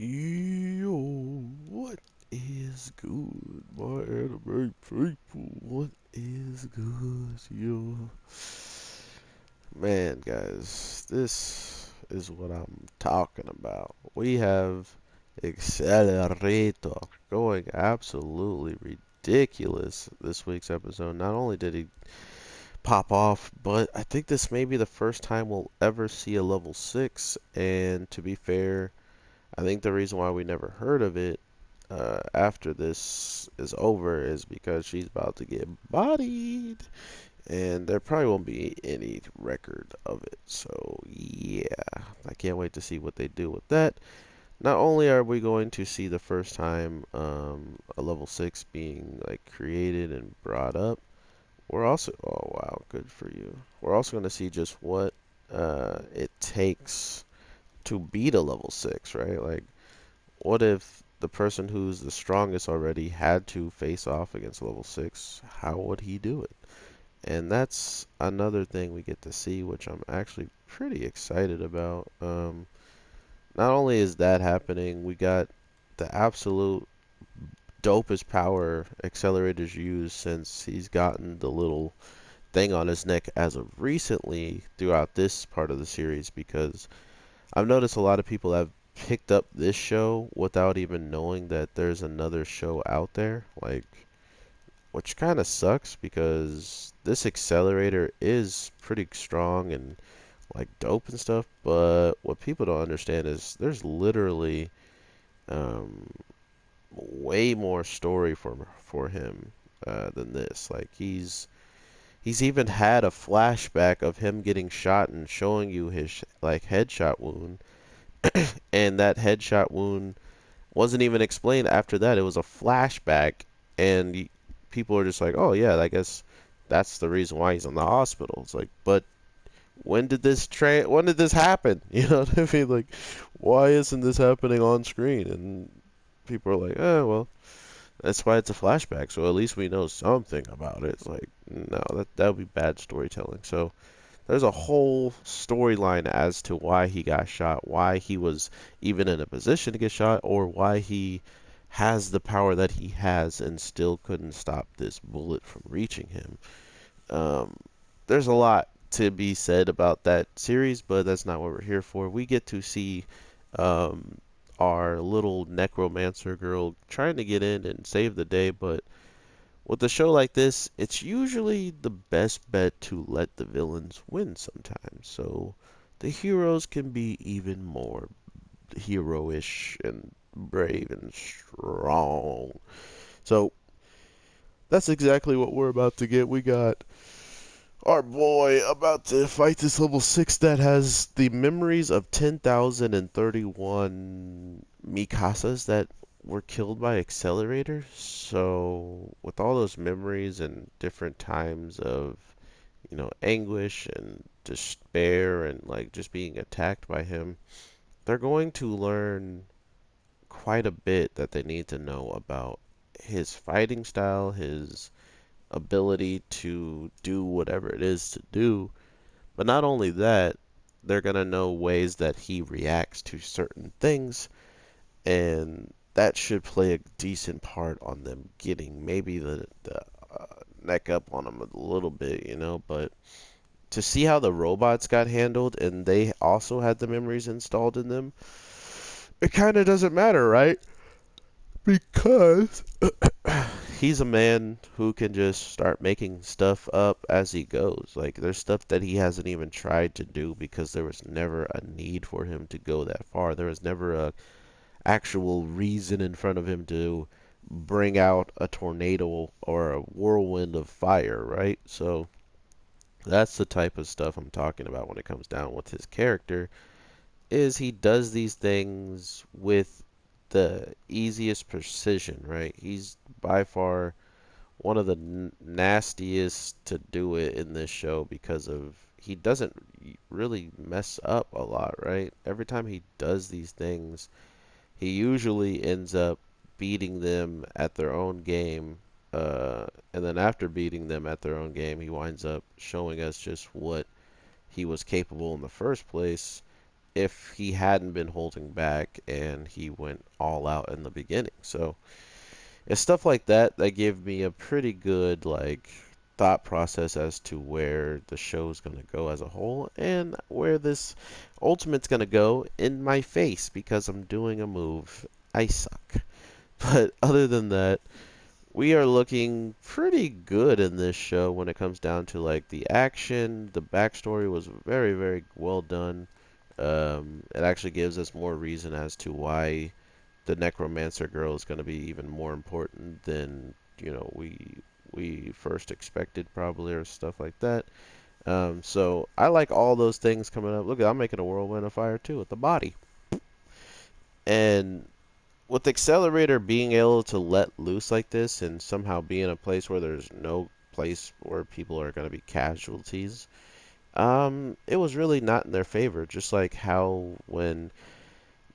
Yo, what is good, my anime people? What is good, yo? Man, guys, this is what I'm talking about. We have Accelerator going absolutely ridiculous this week's episode. Not only did he pop off, but I think this may be the first time we'll ever see a level 6, and to be fair, I think the reason why we never heard of it after this is over is because she's about to get bodied, and there probably won't be any record of it. So yeah, I can't wait to see what they do with that. Not only are we going to see the first time a level 6 being like created and brought up, we're also, oh wow, good for you. We're also going to see just what it takes to beat a level 6, right? Like, what if the person who's the strongest already had to face off against level 6? How would he do it? And that's another thing we get to see, which I'm actually pretty excited about. Not only is that happening, we got the absolute dopest power Accelerator's used since he's gotten the little thing on his neck as of recently throughout this part of the series, because I've noticed a lot of people have picked up this show without even knowing that there's another show out there, like, which kind of sucks because this Accelerator is pretty strong and like dope and stuff, but what people don't understand is there's literally um, way more story for him than this. Like, he's even had a flashback of him getting shot and showing you his like headshot wound, and that headshot wound wasn't even explained after that. It was a flashback, and people are just like, "Oh yeah, I guess that's the reason why he's in the hospital." It's like, but when did this happen? You know what I mean? Like, why isn't this happening on screen? And people are like, "Oh well, that's why it's a flashback. So at least we know something about it." It's like, no, that would be bad storytelling. So there's a whole storyline as to why he got shot, why he was even in a position to get shot, or why he has the power that he has and still couldn't stop this bullet from reaching him. Um, there's a lot to be said about that series, but that's not what we're here for. We get to see um, our little necromancer girl trying to get in and save the day, but with a show like this, it's usually the best bet to let the villains win sometimes. So the heroes can be even more heroish and brave and strong. So that's exactly what we're about to get. We got our boy about to fight this level 6 that has the memories of 10,031 Mikasas that were killed by Accelerator. So, with all those memories and different times of, anguish and despair and like just being attacked by him, they're going to learn quite a bit that they need to know about his fighting style, his ability to do whatever it is to do. But not only that, they're going to know ways that he reacts to certain things, and that should play a decent part on them getting maybe the neck up on him a little bit, but to see how the robots got handled and they also had the memories installed in them, it kind of doesn't matter, right? Because he's a man who can just start making stuff up as he goes. Like, there's stuff that he hasn't even tried to do because there was never a need for him to go that far. There was never a actual reason in front of him to bring out a tornado or a whirlwind of fire, right? So that's the type of stuff I'm talking about when it comes down with his character, is he does these things with the easiest precision, right? He's by far one of the nastiest to do it in this show because of he doesn't really mess up a lot, right? Every time he does these things, he usually ends up beating them at their own game. And then after beating them at their own game, he winds up showing us just what he was capable in the first place if he hadn't been holding back and he went all out in the beginning. So it's stuff like that that give me a pretty good like thought process as to where the show's gonna go as a whole and where this ultimate's gonna go in my face because I'm doing a move. I suck. But other than that, we are looking pretty good in this show when it comes down to like the action. The backstory was very, very well done. It actually gives us more reason as to why the necromancer girl is going to be even more important than we first expected probably or stuff like that. So I like all those things coming up. Look, I'm making a whirlwind of fire too with the body. And with Accelerator being able to let loose like this and somehow be in a place where there's no place where people are going to be casualties, it was really not in their favor. Just like how when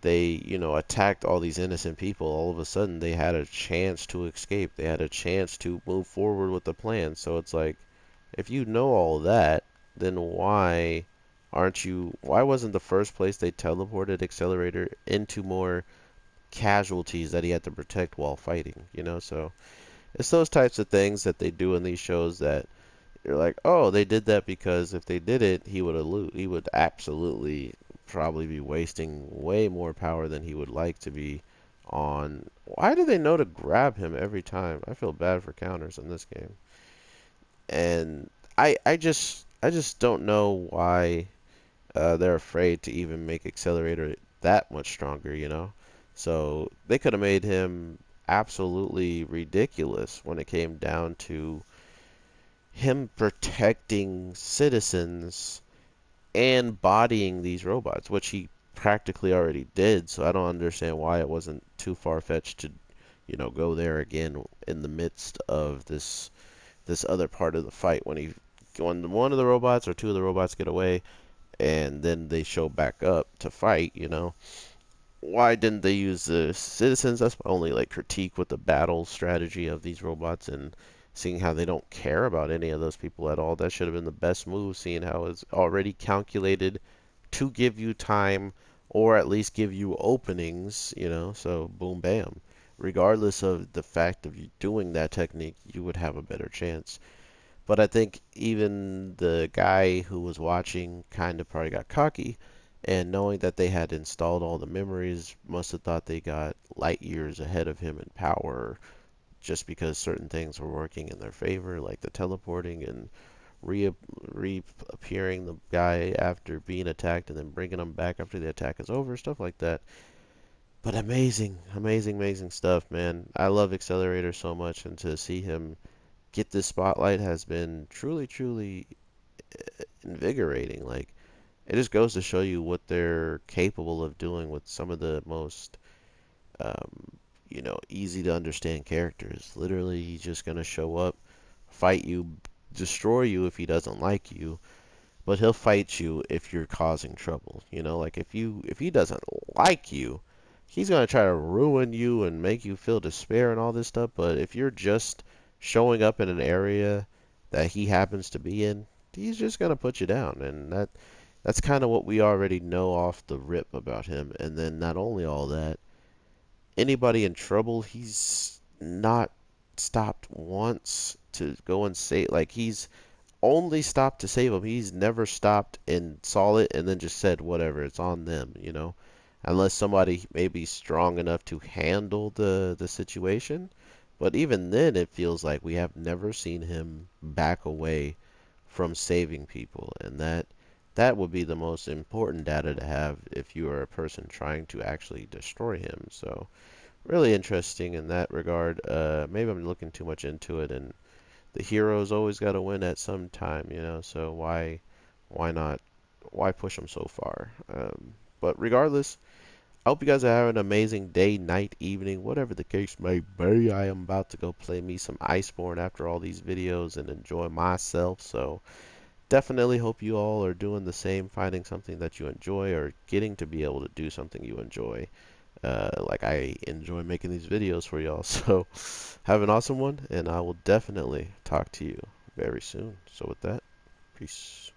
they, attacked all these innocent people, all of a sudden they had a chance to escape. They had a chance to move forward with the plan. So it's like, if you know all that, then why wasn't the first place they teleported Accelerator into more casualties that he had to protect while fighting, So it's those types of things that they do in these shows that you're like, oh, they did that because if they did it, he would absolutely probably be wasting way more power than he would like to be on. Why do they know to grab him every time? I feel bad for counters in this game. And I just don't know why they're afraid to even make Accelerator that much stronger. So they could have made him absolutely ridiculous when it came down to him protecting citizens and bodying these robots, which he practically already did. So I don't understand why it wasn't too far-fetched to, go there again in the midst of this other part of the fight when one of the robots or two of the robots get away and then they show back up to fight. Why didn't they use the citizens? That's my only like critique with the battle strategy of these robots and seeing how they don't care about any of those people at all. That should have been the best move, seeing how it's already calculated to give you time or at least give you openings. So boom, bam. Regardless of the fact of you doing that technique, you would have a better chance. But I think even the guy who was watching kind of probably got cocky, and knowing that they had installed all the memories, must have thought they got light years ahead of him in power just because certain things were working in their favor, like the teleporting and reappearing the guy after being attacked and then bringing him back after the attack is over, stuff like that. But amazing, amazing, amazing stuff, man. I love Accelerator so much, and to see him get this spotlight has been truly, truly invigorating. Like, it just goes to show you what they're capable of doing with some of the most, easy to understand characters. Literally, he's just gonna show up, fight you, destroy you if he doesn't like you, but he'll fight you if you're causing trouble. Like if he doesn't like you, he's gonna try to ruin you and make you feel despair and all this stuff. But if you're just showing up in an area that he happens to be in, he's just gonna put you down, and that's kind of what we already know off the rip about him. And then not only all that, anybody in trouble, he's not stopped once to go and say like he's only stopped to save him. He's never stopped and saw it and then just said whatever, it's on them. Unless somebody may be strong enough to handle the situation. But even then it feels like we have never seen him back away from saving people, and that would be the most important data to have if you are a person trying to actually destroy him. So really interesting in that regard. Maybe I'm looking too much into it, and the hero's always got to win at some time. So why not? Why push them so far? But regardless, I hope you guys are having an amazing day, night, evening, whatever the case may be. I am about to go play me some Iceborne after all these videos and enjoy myself. So definitely hope you all are doing the same, finding something that you enjoy or getting to be able to do something you enjoy. Like I enjoy making these videos for y'all. So have an awesome one, and I will definitely talk to you very soon. So with that, peace.